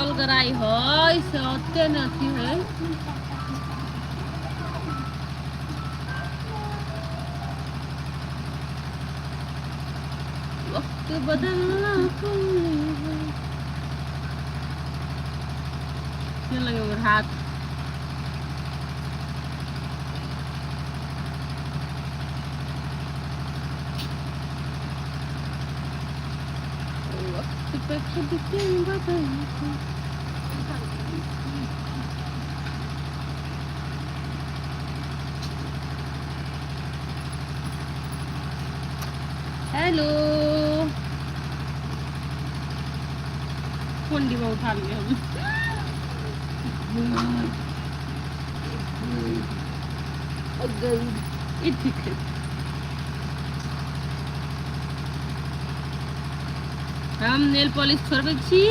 उधर आई हो इसे होते नहीं है। वक्त बदलना क्या लगे मेरे हाथ। वक्त पे खुद क्यों बदलना। हेलो फोन डिब्बा उठा लिए हम। ये ठीक है। हम नेल पॉलिश छोड़बे छी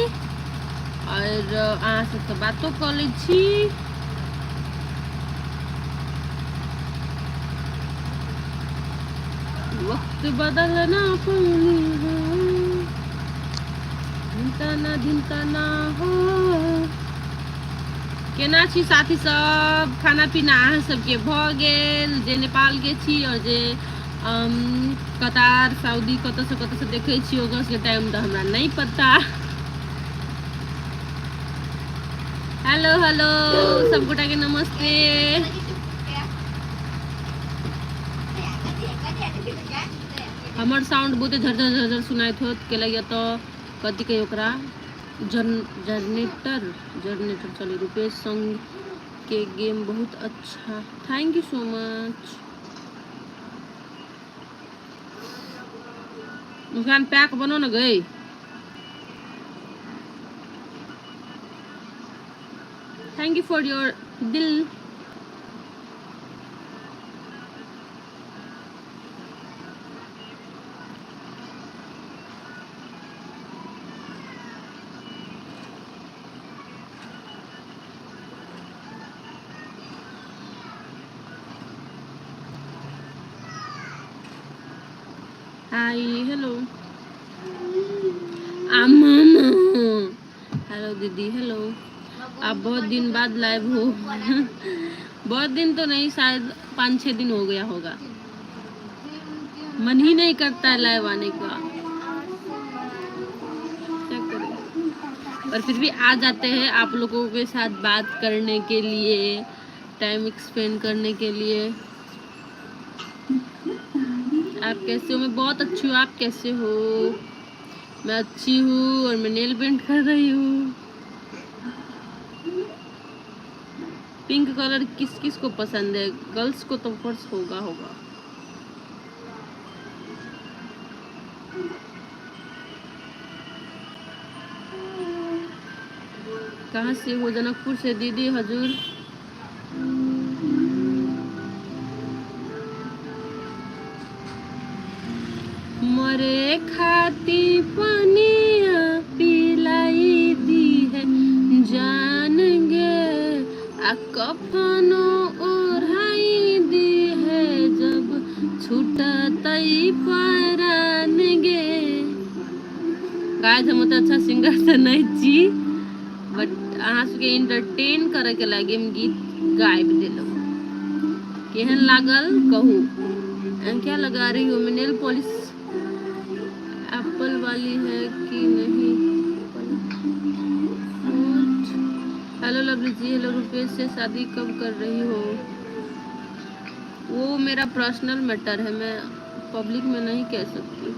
और अहाँ से तो बातों कर लै छी। वक्त बदलना ढिमताना हो। केना छी साथी सब, खाना पीना अहाँ सबके भऽ गेल? जे नेपाल के छी और जे कतार सऊदी कतऽ से देखै छी ओकर सबके टाइम तऽ हमरा नहीं पता। हेलो हेलो सब गोटा के नमस्ते। हमर साउंड बहुते झरझर झरझर सुनाइत होत के लगे तो कथी कही ओकरा जनरेटर चली। रुपेश संग के गेम बहुत अच्छा, thank you so much. Muskan pack बनो ना गई। थैंक यू फॉर योर दिल। हाय हेलो हेलो दीदी हेलो। आप बहुत दिन बाद लाइव हो। बहुत दिन तो नहीं, शायद 5-6 दिन हो गया होगा। मन ही नहीं करता है लाइव आने का, क्या करें। पर फिर भी आ जाते हैं आप लोगों के साथ बात करने के लिए, टाइम स्पेंड करने के लिए। आप कैसे हो? मैं बहुत अच्छी हूँ, आप कैसे हो? मैं अच्छी हूँ और मैं नेल पेंट कर रही हूँ। पिंक कलर किस किस को पसंद है? गर्ल्स को तो फर्स होगा। कहाँ से हो? जनकपुर से दीदी हजूर। मरे खाती पनिया पिलाई दी है जान गे, आ कफनो ओढ़ाई दी है जब छूटा तई परान गे। गाइस हम तो अच्छा सिंगर तो नहीं छी, बट अहाँ सबके इंटरटेन करे के लागी हम गीत गाइब देलो। केहन लागल कहू। क्या लगा रही हो? मैं नेल पॉलिश एप्पल वाली है कि नहीं? हेलो लवली जी, हेलो रुपेश से शादी कब कर रही हो? वो मेरा पर्सनल मैटर है, मैं पब्लिक में नहीं कह सकती।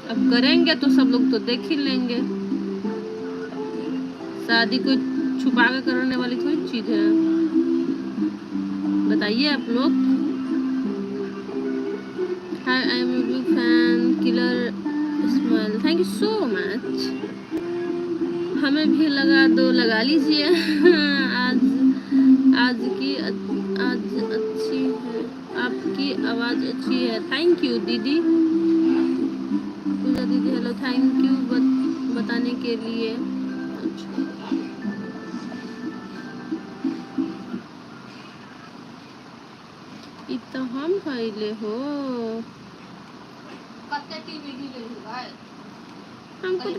अब करेंगे तो सब लोग तो देख ही लेंगे। शादी कोई छुपा के करने वाली कोई चीज है? बताइए आप लोग। Hi I am a big fan, killer smile, thank you so much. हमें भी लगा दो, लगा लीजिए। आज अच्छी है, आपकी आवाज अच्छी है। थैंक यू दीदी। पूजा दीदी हेलो, थैंक यू बताने के लिए। अच्छा। इतना हम खाइले हो हम कुछ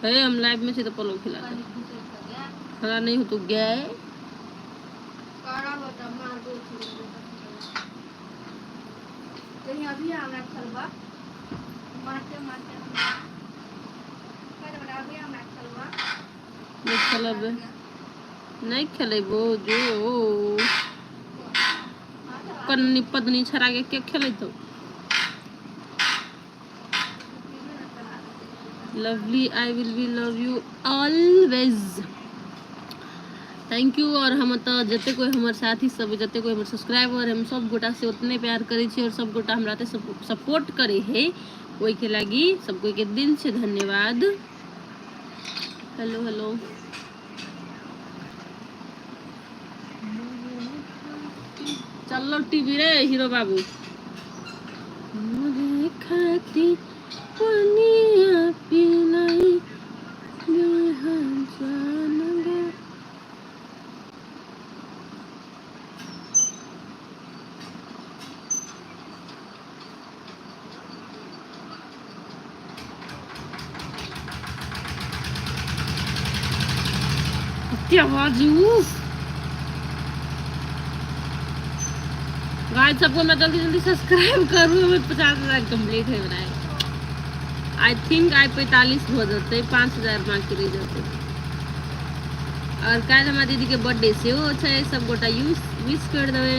है हम लाइव में से तो पलो खिला दे खड़ा नहीं हो तो गए अभी हमरा खलबा मारते मारते नहीं खेलब नहीं खेलेबो जो कन्नी पदनी छड़ा के खेले तो lovely I will be love U always thank U. और हम तो जते कोई हमारे साथी सब जते कोई हमारे सब्सक्राइबर हम सब गोटा से उतने प्यार करे छी और सब गोटा हमरा सपोर्ट करे है वही के लगी सबको के दिन से धन्यवाद। हेलो हेलो चलो टीवी रे हीरो बाबू मुझे खाती पनिया पिलाई बेहद जानगा क्या आवाज गाइस सबको मैं जल्दी जल्दी सब्सक्राइब करूँ हमें 50,000 कंप्लीट है बनाए आई थिंक आई 45 हो जाते 5,000 बाकी रह जाते और कल हमारी दीदी के बर्थडे से हो अच्छा है सब गोटा विश कर देवे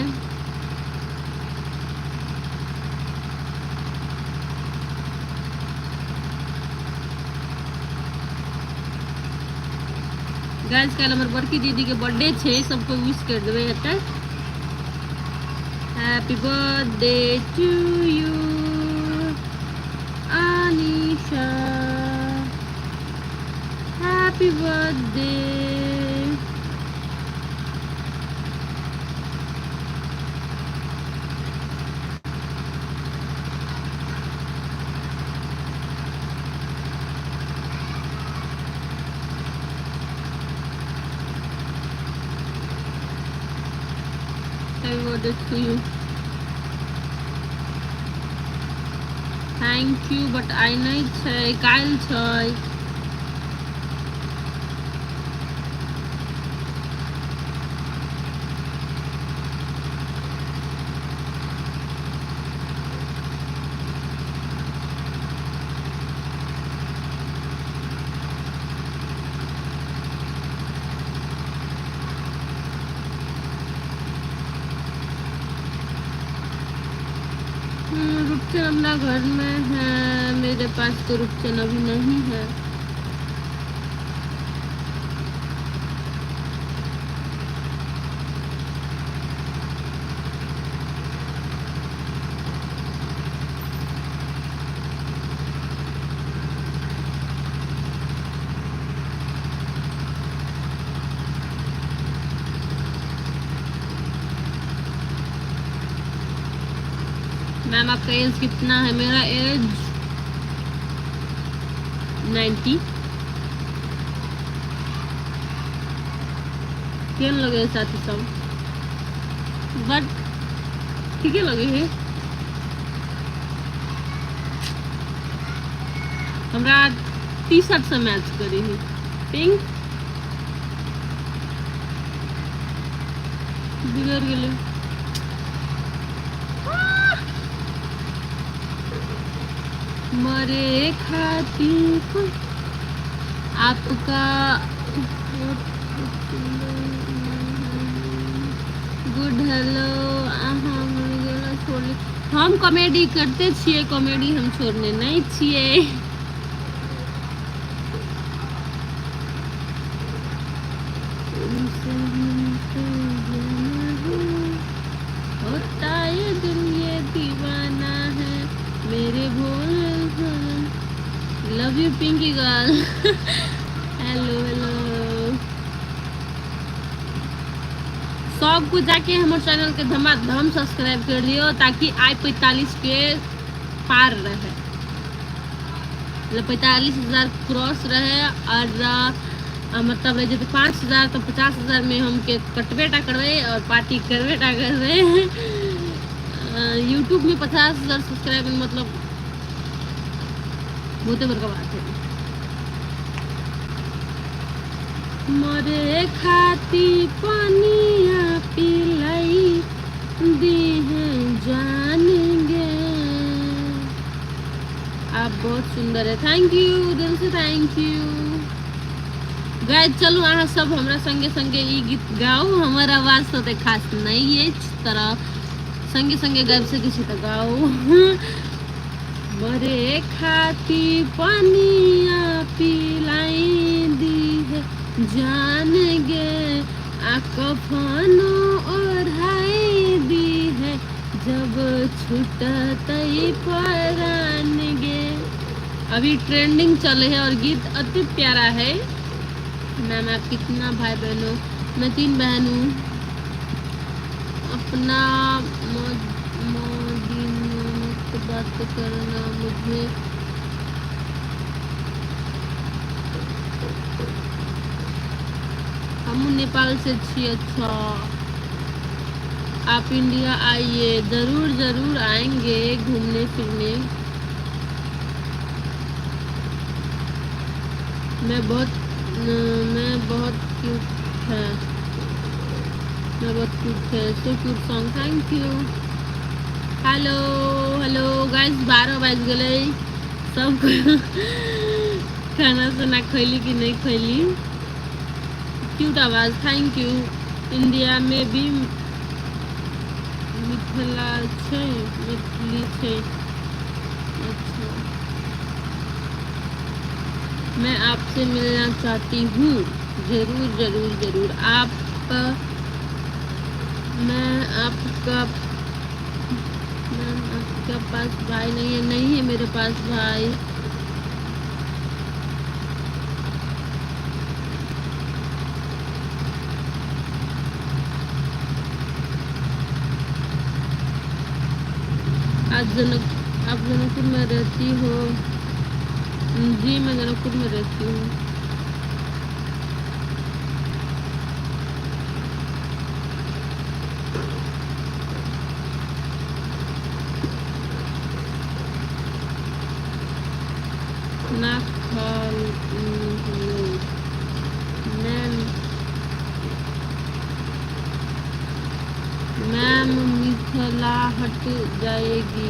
गाइस कल हमारे बड़की दीदी के बर्थडे छे सबको विश कर देवे हटे happy birthday to you Anisha happy birthday to you thank you but I नहीं छै काल छै रुपचन अपना घर में है मेरे पास तो रुपचन अभी नहीं है मैम आपका एज कितना है मेरा एज 90 केन लगे साथी सब बट ठीक है लगे है हमरा टी शर्ट से मैच करी है पिंक बिगड़ गए मरे खाती को आपका गुड हेलो हम कॉमेडी करते छिए कॉमेडी हम छोड़ने नहीं छिए होता ये दिल ये दीवाना है मेरे Bhole love you Pinky girl hello hello सबको जाके हमारे चैनल के धमाधम सब्सक्राइब कर दियो ताकि आई 45 के पार रहे मतलब 45,000 क्रॉस रहे और मतलब रहे जैसे 5,000 तो 50,000 में हम के कटबेटा करवे और पार्टी करवेटा कर रहे हैं यूट्यूब में 50,000 सब्सक्राइबर मतलब बहुत बड़का बात है मरे खाती पानिया पिलाई दी है जानेंगे। आप बहुत सुंदर है, थैंक यू, दिल से थैंक यू। गाइस चलो अहाँ सब हमरा संगे संगे ई गीत गाओ। हमर आवाज तो खास नहीं है तरह संगे संगे गाबि सकै छी तऽ गाओ। मरे खाती पानिया पिलाई दी है जान गे, आ कफनो ओढ़ाई दी है जब छूटतई परान गे। अभी ट्रेंडिंग चले है और गीत अति प्यारा है। मैम आप कितना भाई बहनों? मैं 3 बहन हूँ। अपना मत बात करना मुझे। हम नेपाल से छी। अच्छा आप इंडिया आइए, जरूर जरूर आएंगे घूमने फिरने। मैं बहुत क्यूट है, मैं बहुत क्यूट है। So cute song, thank U. Hello hello guys, 12 बज गए। सब खाना साना खैली कि नहीं खैली? क्यूट आवाज, थैंक यू। इंडिया में भी मिथिला छै, मैथिली छै। अच्छा मैं आपसे मिलना चाहती हूँ। जरूर जरूर जरूर। आपका पास भाई नहीं है? नहीं है मेरे पास भाई। आप जनकपुर में रहती हो? जी मैं जनकपुर में रहती हूँ। मैम मिथिला हट जाएगी?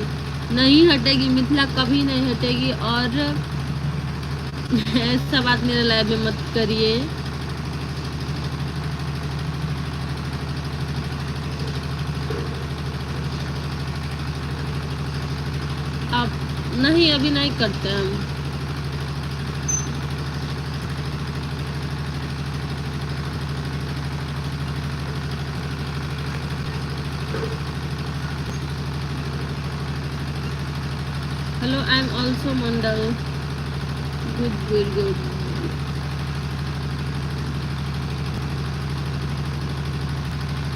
नहीं हटेगी, मिथिला कभी नहीं हटेगी। और ऐसा बात मेरे लाइफ में मत करिए। आप नहीं, अभी नहीं करते हम। Hello I am also Mandal. Good good good.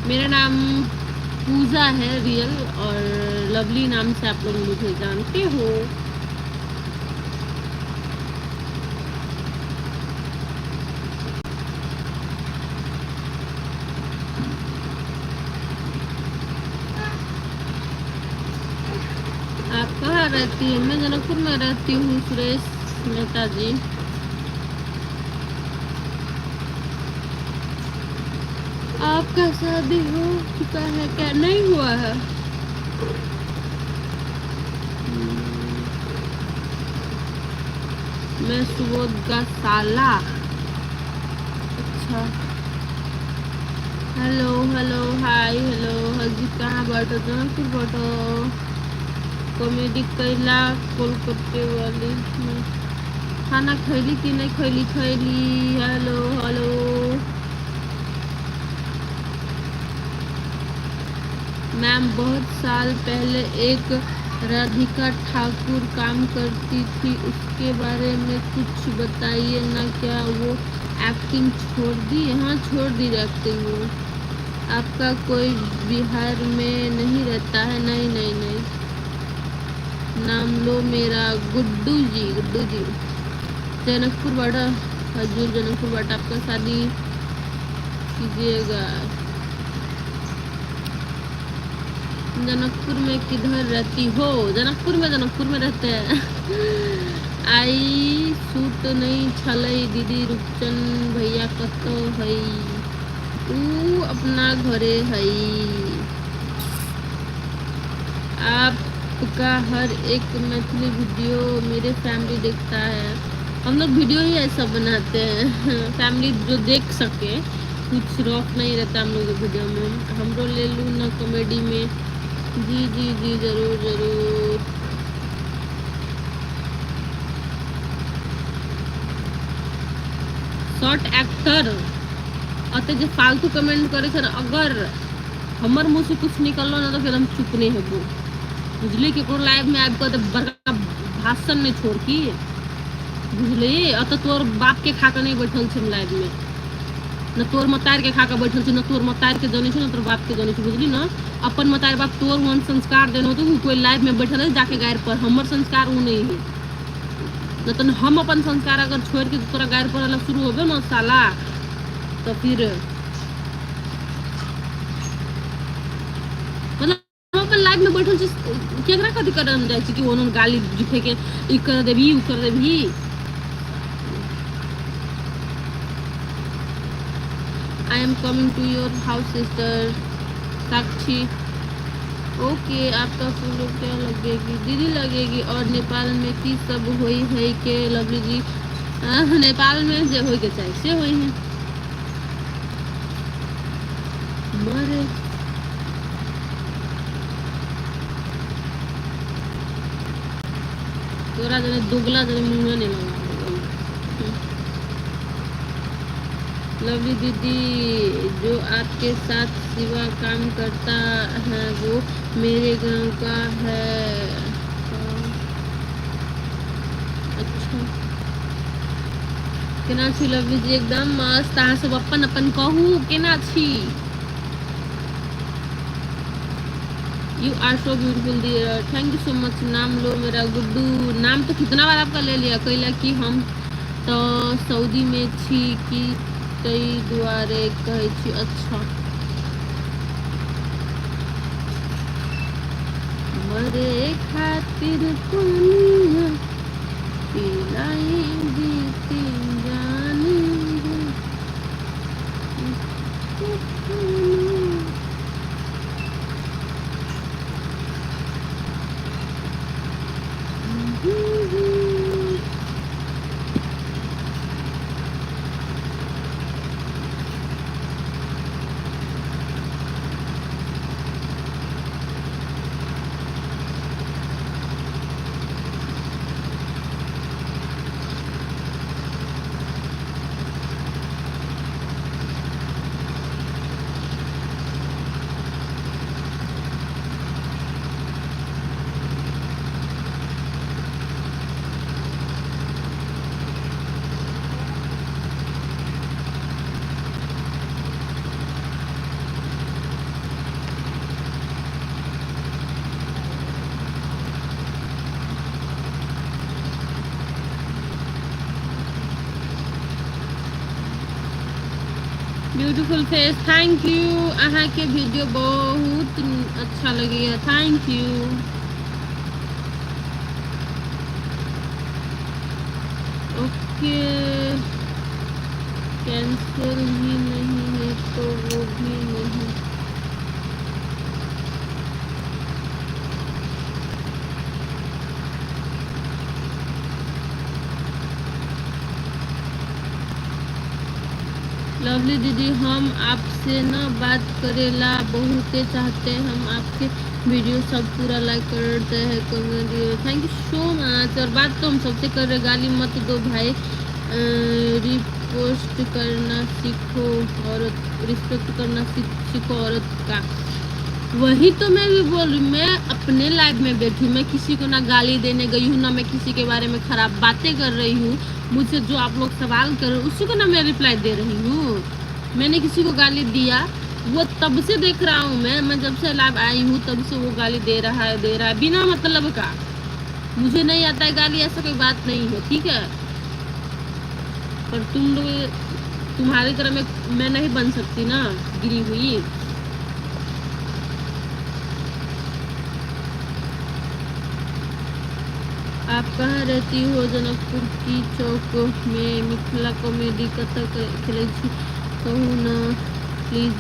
मेरा नाम पूजा है रियल, और लवली नाम से आप लोग मुझे जानते हो। आप कहाँ रहती है? मैं जनकपुर में रहती हूँ, सुरेश मेहता जी। आपका शादी हो चुका है क्या? नहीं हुआ है। मैं सुबोध का साला। अच्छा हेलो हेलो हाय हेलो हजी, कहाँ बैठो? जनकपुर बैठो। कॉमेडी कैला कोलकाते वाली में। खाना खैली कि नहीं खैली? खैली। Hello hello. मैम बहुत साल पहले एक राधिका ठाकुर काम करती थी, उसके बारे में कुछ बताइए ना। क्या वो एक्टिंग छोड़ दी? हाँ छोड़ दी एक्टिंग वो। आपका कोई बिहार में नहीं रहता है? नहीं नहीं नहीं। नाम लो मेरा गुड्डू जी। गुड्डू जी जनकपुर बाटा। हजूर जनकपुर बाटा। आपका शादी कीजिएगा। जनकपुर में किधर रहती हो? जनकपुर में रहते हैं। आई सूट नहीं छलै दीदी रूपचंद भैया कतो है ऊ अपना घरे है। आपका हर एक मैथिली वीडियो मेरे फैमिली देखता है। हम लोग वीडियो ही ऐसा बनाते हैं फैमिली जो देख सके, कुछ रॉक नहीं रहता हम लोग वीडियो में। हमरो ले लूँ ना कॉमेडी में। जी जी जी जरूर जरूर। शॉर्ट एक्टर अते जो फालतू कमेंट करे सर, अगर हमर मुंह से कुछ निकलो ना तो फिर हम चुप नहीं हेबो, बुझली। केकरो लाइव में आबि के बड़का भाषण नहीं छोड़ की, बुझली। अत तोर बाप के खा के नहीं बैठल छी लाइव में, न तोर मतार के खा के बैठल छी, न तोर मतार के जाने छी, न तोर बाप के जाने छी, बुझली ना। अपन मतार बाप तोर वन संस्कार देनो तो कोई लाइव में बैठल है जाके गायर पर। हमर संस्कार वो नहीं है, न तो हम अपन संस्कार अगर छोड़ के तोरा गायर पर अलग शुरू होबे ना साला, तो फिर मतलब हम अपन लाइव में बैठल छी केकरा कथी करन जाय छी कि ओनन गाली जिठे के ई कर देबी उ कर देबी। I am coming to your house sister Sakshi. Okay आपका फूल क्या लगेगी दीदी? लगेगी। और नेपाल में की सब हुई है के लवली जी? नेपाल में जो हो के चाहिए से हुई है मरे। तोरा जने दुगला जने मुंह नहीं लगा। लवली दीदी जो आपके साथ सिवा काम करता है वो मेरे गांव का है। अच्छा केना छी लवली जी? एकदम मस्त। अहाँ सब अपन अपन कहू केना छी? You are so beautiful dear, thank you so much. नाम लो मेरा गुड्डू। नाम तो कितना बार आपका ले लिया, कहला कि हम तो सऊदी में छी कि तई दुआरे कहै छी। अच्छा मरे खातिर पानिया पिलाई दीती जानी ब्यूटीफुल फेस। Thank U. अहाँ के वीडियो बहुत अच्छा लगे, थैंक यू। ओके कैंसिल ही नहीं है तो वो भी नहीं। लवली दीदी हम आपसे ना बात करेला बहुते चाहते हैं, हम आपके वीडियो सब पूरा लाइक करते हैं comment. Thank you so much. और बात तो हम सबसे कर रहे, गाली मत दो भाई, रिपोस्ट करना सीखो, औरत रिस्पेक्ट करना सीखो औरत का। वही तो मैं भी बोल रही हूँ, मैं अपने लाइफ में बैठी हूँ, मैं किसी को ना गाली देने गई हूँ, ना मैं किसी के बारे में खराब बातें कर रही हूँ। मुझसे जो आप लोग सवाल कर रहे हो उसी को ना मैं रिप्लाई दे रही हूँ। मैंने किसी को गाली दिया? वो तब से देख रहा हूँ मैं जब से लाइव आई हूँ तब से वो गाली दे रहा है बिना मतलब का। मुझे नहीं आता है गाली, ऐसा कोई बात नहीं है, ठीक है। पर तुम लोग तुम्हारी तरह मैं नहीं बन सकती ना गिरी हुई। आप कहाँ रहती हो? जनकपुर की चौक में मिथिला कॉमेडी कतऽ खेलै छी कहू ना प्लीज।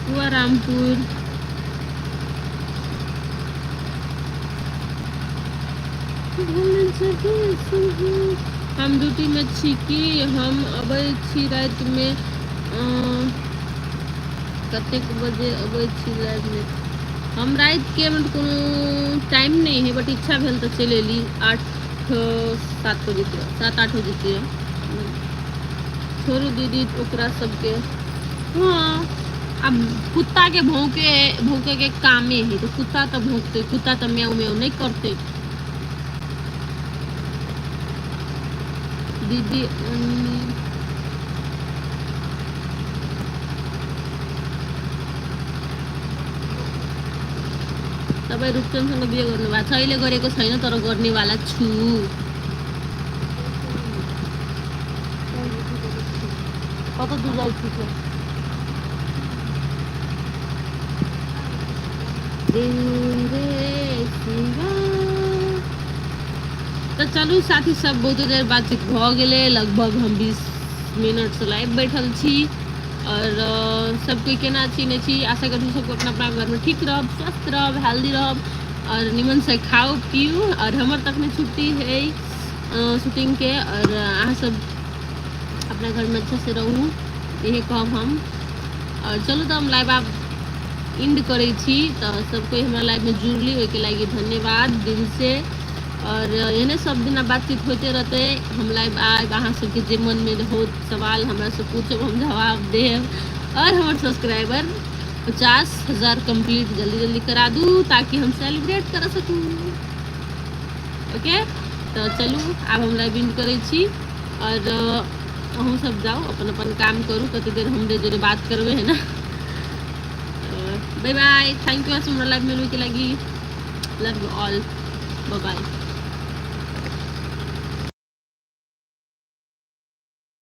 हुआ रामपुर। हम ड्यूटी में छी कि हम अबै छी रात में कतेक बजे अबै छी रात में? हम रात के मतलब कोनो टाइम नहीं है बट इच्छा भेल तो चल एली 8-7 बजे 7-8 बजे के। छोड़ू दीदी ओकरा सबके। हाँ अब कुत्ता के भौंके के कामे है तो कुत्ता तो भौंकते, कुत्ता तो म्याऊ म्याऊ नहीं करते। दीदी तपाईँ रूपचन्दसँग बिहे गर्नु भएको छ? अहिले गरेको छैन तर गर्नेवाला छु। कता दूर जाइछु त? तो चलू साथी सब बहुत देर बातचीत भ गेलै, लगभग हम 20 मिनट से लाइव बैठल छी और सब कोई केना छी नहीं छी। आशा करू सबको अपना अपना घर में ठीक रहब, स्वस्थ रहब, हेल्दी रहब और निमन से खाओ पियो। और हमर तक में छुट्टी है शूटिंग के और अहाँ सब अपना घर में अच्छे से रहू यही कहब हम। और चलू तो हम लाइव आप इंड करे छी तो सब कोई हमारा लाइव में जुड़ली ओके लागी धन्यवाद दिल से। और एने सब दिन बातचीत होते रहते हम लाइव आए अहाँ सबके जे मन में हो सवाल हमरा से पूछब हम जवाब देब। और हमारे सब्सक्राइबर 50,000 कंप्लीट जल्दी जल्दी करा दूँ ताकि हम सेलिब्रेट कर सकूँ। ओके तो चलू अब हम लाइव इंड करे छी और अहूँ सब जाओ अपन अपन काम करूँ, कते देर हम जो बात करबे है ना। बाय बाय, थैंक यू हमरा लाइव मिलने के लगी। लव यू ऑल, बाय बाय।